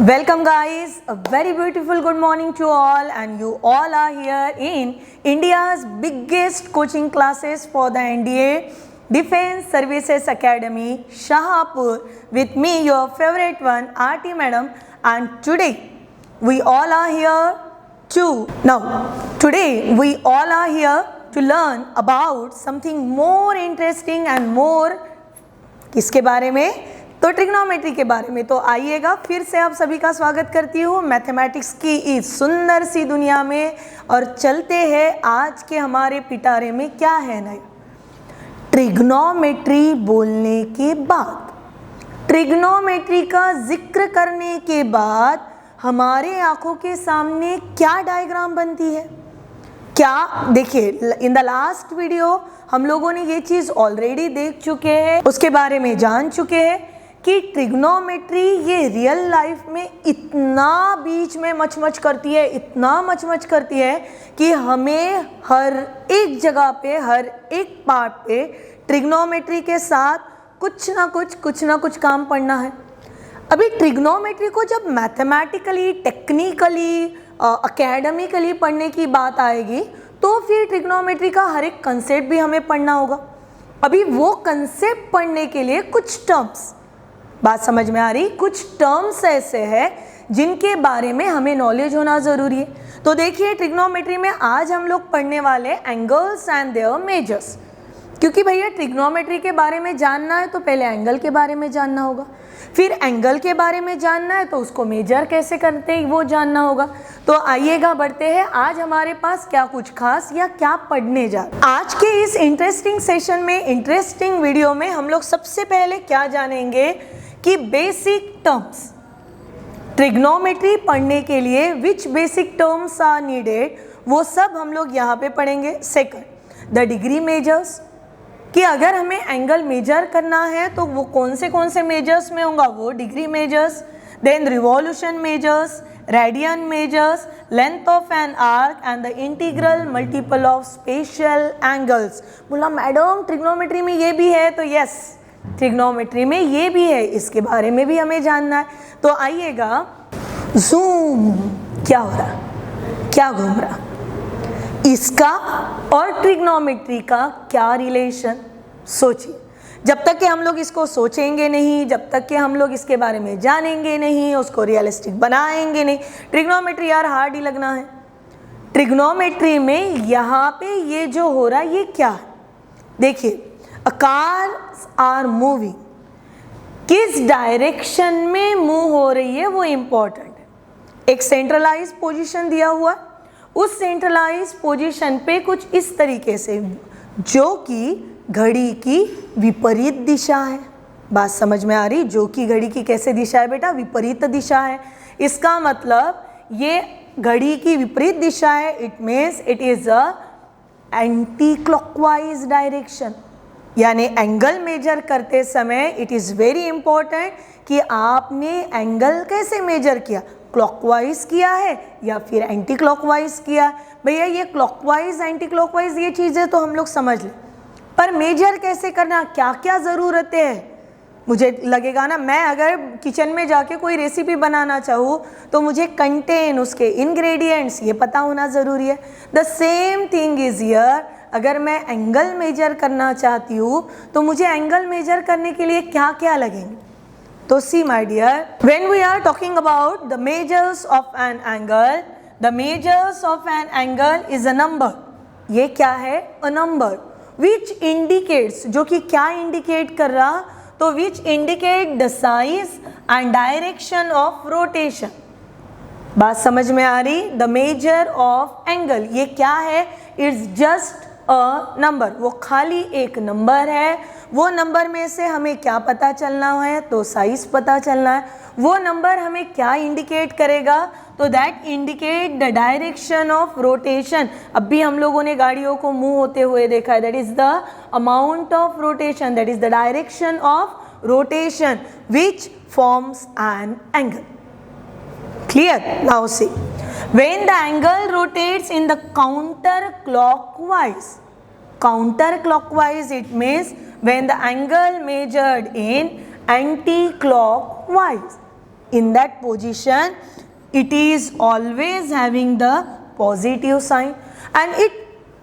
Welcome guys, a very beautiful good morning to all, and you all are here in India's biggest coaching classes for the NDA Defense Services Academy, Shahapur, with me your favorite one, Aarti Madam, and today we all are here to learn about something more interesting and more किसके बारे में, तो trigonometry के बारे में। तो आइएगा, फिर से आप सभी का स्वागत करती हूँ मैथमेटिक्स की इस सुंदर सी दुनिया में, और चलते हैं आज के हमारे पिटारे में क्या है नया। ट्रिग्नोमेट्री बोलने के बाद, ट्रिग्नोमेट्री का जिक्र करने के बाद हमारे आंखों के सामने क्या डायग्राम बनती है, क्या देखिए, इन द लास्ट वीडियो हम लोगों ने ये चीज़ ऑलरेडी देख चुके हैं, उसके बारे में जान चुके हैं कि ट्रिग्नोमेट्री ये रियल लाइफ में इतना बीच में मचमच करती है, इतना मचमच करती है कि हमें हर एक जगह पे, हर एक पार्ट पे ट्रिग्नोमेट्री के साथ कुछ ना कुछ काम पढ़ना है। अभी ट्रिग्नोमेट्री को जब मैथमेटिकली, टेक्निकली, एकेडमिकली पढ़ने की बात आएगी तो फिर ट्रिग्नोमेट्री का हर एक कंसेप्ट भी हमें पढ़ना होगा। अभी वो कंसेप्ट पढ़ने के लिए कुछ टर्म्स, बात समझ में आ रही, कुछ टर्म्स ऐसे हैं जिनके बारे में हमें नॉलेज होना ज़रूरी है। तो देखिए, ट्रिग्नोमेट्री में आज हम लोग पढ़ने वाले एंगल्स एंड देयर मेजर्स, क्योंकि भैया ट्रिग्नोमेट्री के बारे में जानना है तो पहले एंगल के बारे में जानना होगा, फिर एंगल के बारे में जानना है तो उसको मेजर कैसे करते हैं वो जानना होगा। तो आइएगा बढ़ते हैं, आज हमारे पास क्या कुछ खास या क्या पढ़ने जा रहे हैं। आज के इस इंटरेस्टिंग सेशन में, इंटरेस्टिंग वीडियो में हम लोग सबसे पहले क्या जानेंगे कि बेसिक टर्म्स, ट्रिग्नोमेट्री पढ़ने के लिए विच बेसिक टर्म्स आर नीडेड, वो सब हम लोग यहाँ पे पढ़ेंगे। सेकंड, द डिग्री मेजर्स, कि अगर हमें एंगल मेजर करना है तो वो कौन से मेजर्स में होगा, वो degree measures. Then revolution measures, radian measures, length of an arc and the integral multiple of special angles. बोला मैडम ट्रिग्नोमेट्री में ये भी है, तो यस, ट्रिग्नोमेट्री में ये भी है, इसके बारे में भी हमें जानना है। तो आइएगा, जूम, क्या हो रहा, क्या घूम रहा, इसका और ट्रिग्नोमेट्री का क्या रिलेशन, सोचिए। जब तक कि हम लोग इसको सोचेंगे नहीं, जब तक कि हम लोग इसके बारे में जानेंगे नहीं, उसको रियलिस्टिक बनाएंगे नहीं, ट्रिग्नोमेट्री यार हार्ड ही लगना है। ट्रिग्नोमेट्री में यहाँ पे ये जो हो रहा है ये क्या है, देखिए, कार्स आर मूविंग, किस डायरेक्शन में मूव हो रही है वो इंपॉर्टेंट है। एक सेंट्रलाइज पोजीशन दिया हुआ है, उस सेंट्रलाइज पोजीशन पे कुछ इस तरीके से, जो कि घड़ी की विपरीत दिशा है। बात समझ में आ रही, जो कि घड़ी की कैसे दिशा है बेटा, विपरीत दिशा है। इसका मतलब ये घड़ी की विपरीत दिशा है, it means it is a anti clockwise direction. यानी एंगल मेजर करते समय इट इज़ वेरी इंपॉर्टेंट कि आपने एंगल कैसे मेजर किया, क्लॉकवाइज किया है या फिर एंटी क्लॉकवाइज किया। भैया ये क्लॉकवाइज, एंटी क्लॉकवाइज ये चीज़ें तो हम लोग समझ लें, पर मेजर कैसे करना, क्या क्या ज़रूरतें हैं। मुझे लगेगा ना, मैं अगर किचन में जाके कोई रेसिपी बनाना चाहूँ तो मुझे कंटेन, उसके इंग्रेडिएंट्स ये पता होना ज़रूरी है। The same thing is here, अगर मैं एंगल मेजर करना चाहती हूँ तो मुझे एंगल मेजर करने के लिए क्या क्या लगेंगे। तो see my dear, when we are talking about the measures of an angle, the measures of an angle is a number. ये क्या है, अ नंबर विच इंडिकेट्स, जो कि क्या इंडिकेट कर रहा, तो which indicate the size and direction of rotation. बात समझ में आ रही, द मेजर ऑफ एंगल ये क्या है, इट्स जस्ट अ नंबर, वो खाली एक नंबर है। वो नंबर में से हमें क्या पता चलना है, तो साइज पता चलना है। वो नंबर हमें क्या इंडिकेट करेगा, तो that indicate the direction of rotation. अब भी हम लोगों ने गाड़ियों को मूव होते हुए देखा है, that is the amount of rotation, that is the direction of rotation which forms an angle. Clear? Now see, when the angle rotates in the counterclockwise, it means when the angle measured in anti-clockwise, in that position it is always having the positive sign, and it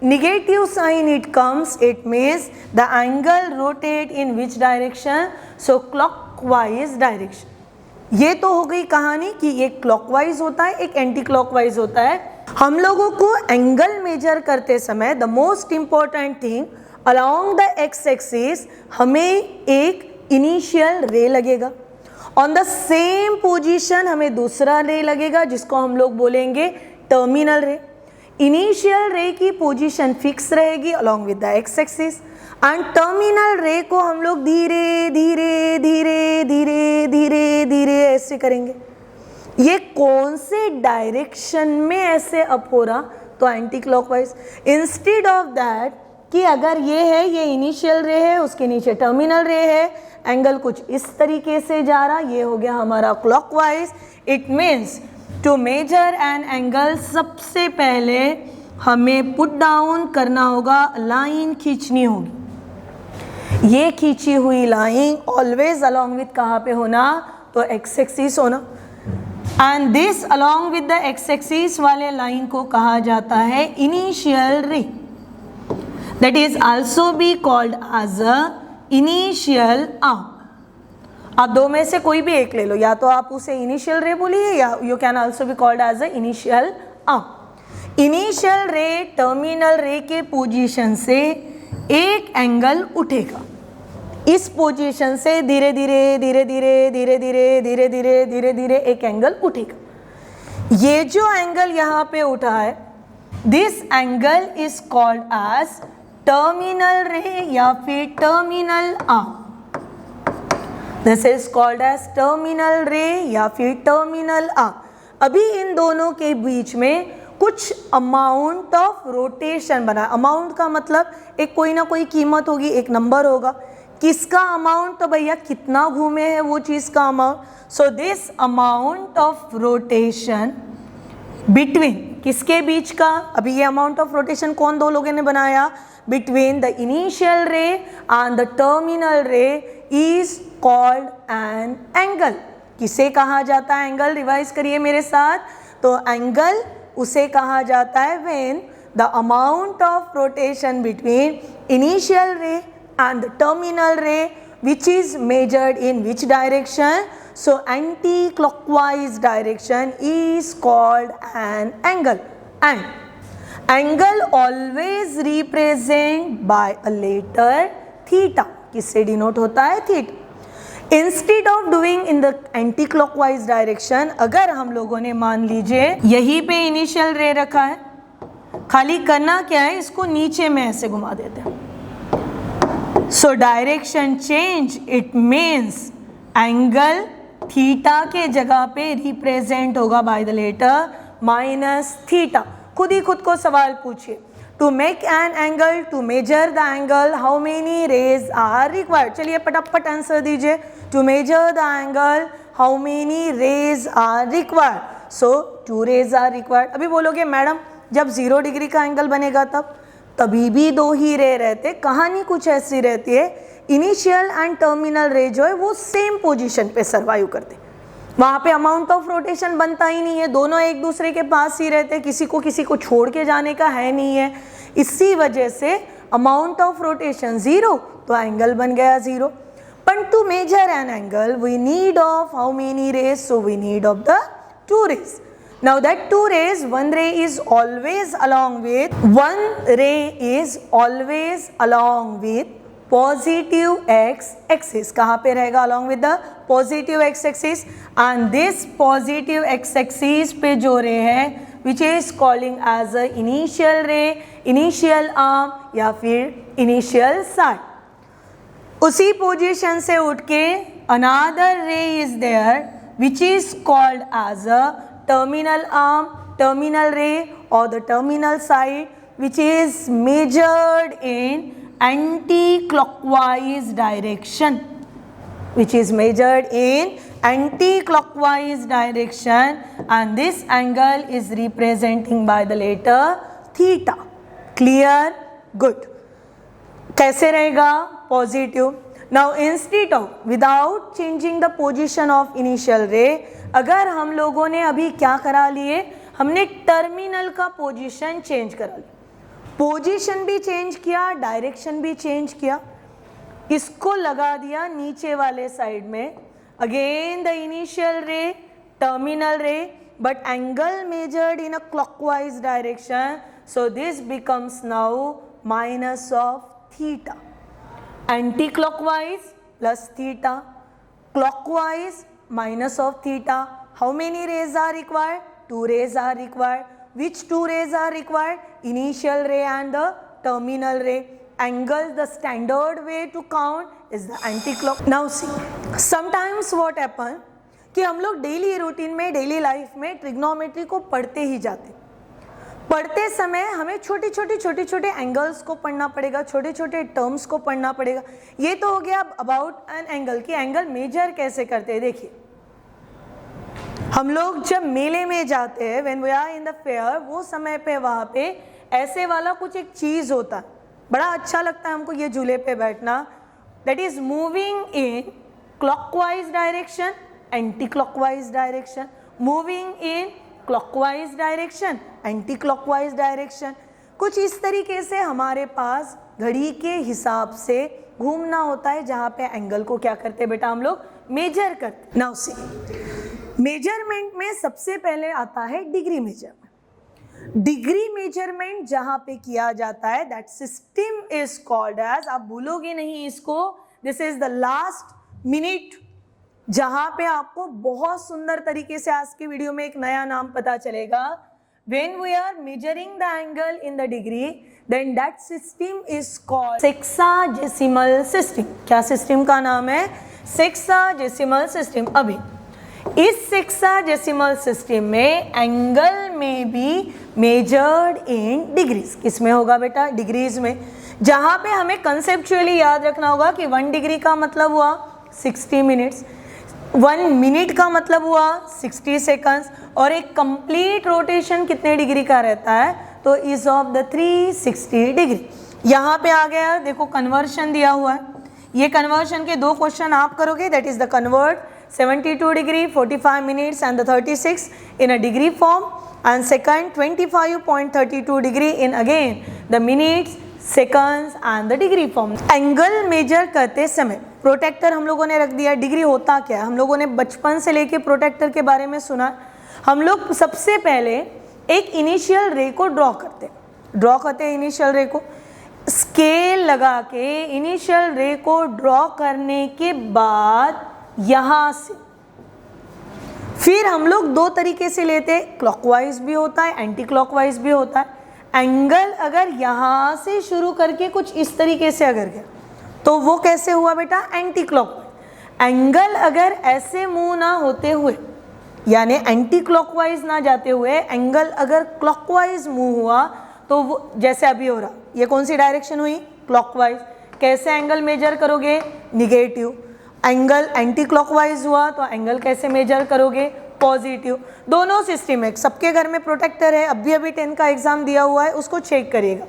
negative sign it comes, it means the angle rotate in which direction, so clockwise direction. ये तो हो गई कहानी कि एक clockwise होता है, एक एंटी क्लॉकवाइज होता है. हम लोगों को एंगल मेजर करते समय the most important thing, along the x axis हमें एक इनिशियल रे लगेगा, ऑन द सेम पोजीशन हमें दूसरा रे लगेगा जिसको हम लोग बोलेंगे टर्मिनल रे. इनिशियल रे की पोजीशन फिक्स रहेगी along with the x axis, and terminal रे को हम लोग धीरे धीरे धीरे धीरे धीरे धीरे ऐसे करेंगे. ये कौन से डायरेक्शन में ऐसे अप हो रहा, तो anti clockwise. Instead of that कि अगर ये है, ये इनिशियल रे है, उसके नीचे टर्मिनल रे है, एंगल कुछ इस तरीके से जा रहा, ये हो गया हमारा clockwise. It means to measure an angle सबसे पहले हमें पुट डाउन करना होगा, लाइन खींचनी होगी. ये खींची हुई लाइन ऑलवेज अलोंग विद कहाँ पे होना, तो एक्स एक्सिस होना. And this along with the x axis वाले लाइन को कहा जाता है initial ray. That is also be called as a initial arm. आप दो में से कोई भी एक ले लो, या तो आप उसे इनिशियल रे बोलिए या you can also be called as a initial arm. Initial ray terminal ray के पोजीशन से एक एंगल उठेगा, इस पोजीशन से धीरे धीरे धीरे धीरे धीरे धीरे धीरे धीरे धीरे धीरे एक एंगल उठेगा. ये जो एंगल यहाँ पे उठा है, this angle is called as terminal ray या फिर terminal arm. This is called as terminal ray या फिर टर्मिनल आर्म. अभी इन दोनों के बीच में कुछ अमाउंट ऑफ रोटेशन बना. अमाउंट का मतलब एक कोई ना कोई कीमत होगी, एक नंबर होगा. किसका अमाउंट, तो भैया कितना घूमे है वो चीज़ का amount. So this amount of rotation between, किसके बीच का, अभी ये अमाउंट ऑफ रोटेशन कौन दो लोगों ने बनाया, बिटवीन द इनिशियल रे एंड द टर्मिनल रे इज कॉल्ड एन एंगल. किसे कहा जाता है एंगल, रिवाइज करिए मेरे साथ. तो एंगल उसे कहा जाता है when the amount of rotation between initial रे and the terminal ray which is measured in which direction, so anti-clockwise direction is called an angle. And angle always represent by a letter theta. किससे denote होता है, theta. Instead of doing in the anti clockwise direction, अगर हम लोगों ने मान लीजिए यहीं पे इनिशियल रे रखा है, खाली करना क्या है, इसको नीचे में ऐसे घुमा देते हैं. So direction change, it means angle theta के जगह पे रिप्रेजेंट होगा by the letter minus theta. खुद ही खुद को सवाल पूछिए, to make an angle, to measure the angle, how many rays are required. चलिए फटाफट आंसर दीजिए. To measure the angle, how many rays are required, so 2 rays are required. अभी बोलोगे मैडम जब 0 डिग्री का एंगल बनेगा तभी भी 2 ही रे रहते. कहानी कुछ ऐसी रहती है, इनिशियल एंड टर्मिनल रे जो है वो सेम पोजीशन पे सर्वाइव करते, वहाँ पे अमाउंट ऑफ रोटेशन बनता ही नहीं है, दोनों एक दूसरे के पास ही रहते, किसी को छोड़ के जाने का है नहीं है. इसी वजह से अमाउंट ऑफ रोटेशन 0, तो एंगल बन गया 0. But to measure an angle we need of how many rays, so we need of the 2 rays. Now that 2 rays, one ray is always along with positive x axis. कहाँ पे रहेगा, along with the positive x axis, and this positive x axis पे जो ray है which is calling as a initial ray, initial arm या फिर initial side. उसी position से उठ के another ray is there which is called as a terminal arm, terminal ray or the terminal side, which is measured in anti-clockwise direction, which is measured in anti-clockwise direction, and this angle is representing by the letter theta. Clear? Good. कैसे रहेगा, positive. Now instead of without changing the position of initial रे, अगर हम लोगों ने अभी क्या करा लिए, हमने टर्मिनल का पोजीशन चेंज करा लिया, पोजीशन भी चेंज किया, डायरेक्शन भी चेंज किया, इसको लगा दिया नीचे वाले साइड में, again the initial ray, terminal रे, but angle measured in a clockwise direction, so this becomes now minus of theta. Anti-clockwise plus theta, clockwise minus of theta. How many rays are required? 2 rays are required. Which 2 rays are required? Initial ray and the terminal ray. Angle, the standard way to count is the anti-clock. Now see, sometimes what happen कि हम लोग daily routine में, daily life में trigonometry को पढ़ते ही जाते, पढ़ते समय हमें छोटे छोटे एंगल्स को पढ़ना पड़ेगा, छोटे छोटे टर्म्स को पढ़ना पड़ेगा। ये तो हो गया अबाउट एन एंगल कि एंगल मेजर कैसे करते हैं। देखिए हम लोग जब मेले में जाते हैं, when we are in the fair, वो समय पे वहाँ पे ऐसे वाला कुछ एक चीज़ होता है, बड़ा अच्छा लगता है हमको ये झूले पे बैठना, that is moving in clockwise direction, anti clockwise direction, moving in clockwise direction, anti clockwise direction. कुछ इस तरीके से हमारे पास घड़ी के हिसाब से घूमना होता है, जहाँ पे एंगल को क्या करते बेटा हम लोग मेजर करते। नाउ सी, मेजरमेंट में सबसे पहले आता है डिग्री मेजरमेंट। डिग्री मेजरमेंट जहाँ पे किया जाता है, that system is called as, आप भूलोगे नहीं इसको, this is the last minute, जहां पे आपको बहुत सुंदर तरीके से आज की वीडियो में एक नया नाम पता चलेगा। When we are measuring the angle in the degree, then that system is called sexagesimal system। क्या सिस्टम का नाम है? Sexagesimal system. अभी इस सेक्साजेसिमल सिस्टम में एंगल में भी मेजर्ड इन डिग्रीज। किसमें होगा बेटा? डिग्रीज में। जहां पे हमें कंसेप्चुअली याद रखना होगा कि 1 डिग्री का मतलब हुआ 60 मिनट्स, 1 मिनट का मतलब हुआ 60 सेकंड्स, और एक कंप्लीट रोटेशन कितने डिग्री का रहता है? तो इज ऑफ द 360 डिग्री। यहाँ पे आ गया, देखो कन्वर्शन दिया हुआ है, ये कन्वर्शन के 2 क्वेश्चन आप करोगे, that is the convert 72 degree 45 minutes and the 36 in a degree form, and second 25.32 degree in again the minutes, seconds and the degree form. Angle measure करते समय प्रोटेक्टर हम लोगों ने रख दिया। डिग्री होता क्या है? हम लोगों ने बचपन से लेके प्रोटेक्टर के बारे में सुना। हम लोग सबसे पहले एक इनिशियल रे को ड्रॉ करते हैं इनिशियल रे को, स्केल लगा के इनिशियल रे को ड्रॉ करने के बाद यहाँ से फिर हम लोग 2 तरीके से लेते हैं, क्लॉकवाइज भी होता है, एंटी क्लॉकवाइज भी होता है। एंगल अगर यहाँ से शुरू करके कुछ इस तरीके से अगर गया तो वो कैसे हुआ बेटा? Anti clockwise. एंगल अगर ऐसे मूव ना होते हुए, यानी एंटी क्लॉकवाइज ना जाते हुए, एंगल अगर क्लॉकवाइज मूव हुआ तो वो जैसे अभी हो रहा, ये कौन सी डायरेक्शन हुई? क्लॉकवाइज। कैसे एंगल मेजर करोगे? निगेटिव। एंगल एंटी क्लॉकवाइज हुआ तो एंगल कैसे मेजर करोगे? पॉजिटिव। दोनों सिस्टम है, सबके घर में प्रोटेक्टर है, अभी 10 का एग्जाम दिया हुआ है, उसको चेक करिएगा।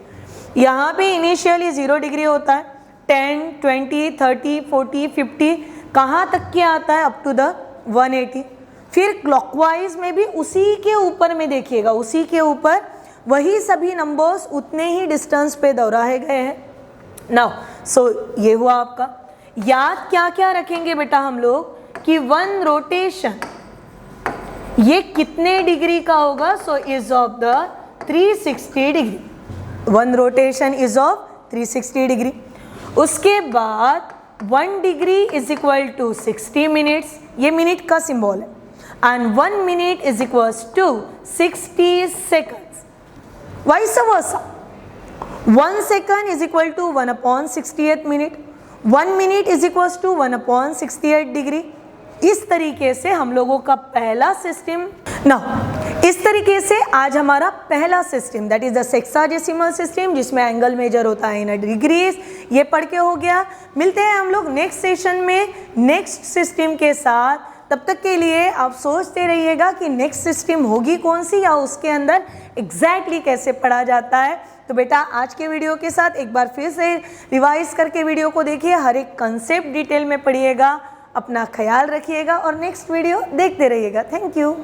यहाँ पे इनिशियली 0 डिग्री होता है, 10, 20, 30, 40, 50, कहाँ तक के आता है? Up to the 180। फिर क्लॉकवाइज में भी उसी के ऊपर में देखिएगा, उसी के ऊपर वही सभी नंबर्स उतने ही डिस्टेंस पे दोहराए गए हैं। नाउ सो ये हुआ आपका। याद क्या क्या रखेंगे बेटा हम लोग कि 1 रोटेशन ये कितने डिग्री का होगा? So is of the 360 degree. 1 rotation is of 360 degree. उसके बाद 1 degree is equal to 60 minutes, ये मिनट का सिंबल है, and 1 minute is equal to 60 seconds. Vice versa, 1 second is equal to 1/68 minute, 1 minute is equal to 1/68 degree. इस तरीके से हम लोगों का पहला सिस्टम ना, इस तरीके से आज हमारा पहला system that is the sexagesimal system, जिसमें एंगल मेजर होता है इन डिग्रीज, ये पढ़ के हो गया। मिलते हैं हम लोग नेक्स्ट सेशन में नेक्स्ट सिस्टम के साथ। तब तक के लिए आप सोचते रहिएगा कि नेक्स्ट सिस्टम होगी कौन सी या उसके अंदर एग्जैक्टली कैसे पढ़ा जाता है। तो बेटा आज के वीडियो के साथ एक बार फिर से रिवाइज करके वीडियो को देखिए, हर एक कंसेप्ट डिटेल में पढ़िएगा, अपना ख्याल रखिएगा और नेक्स्ट वीडियो देखते रहिएगा। Thank you.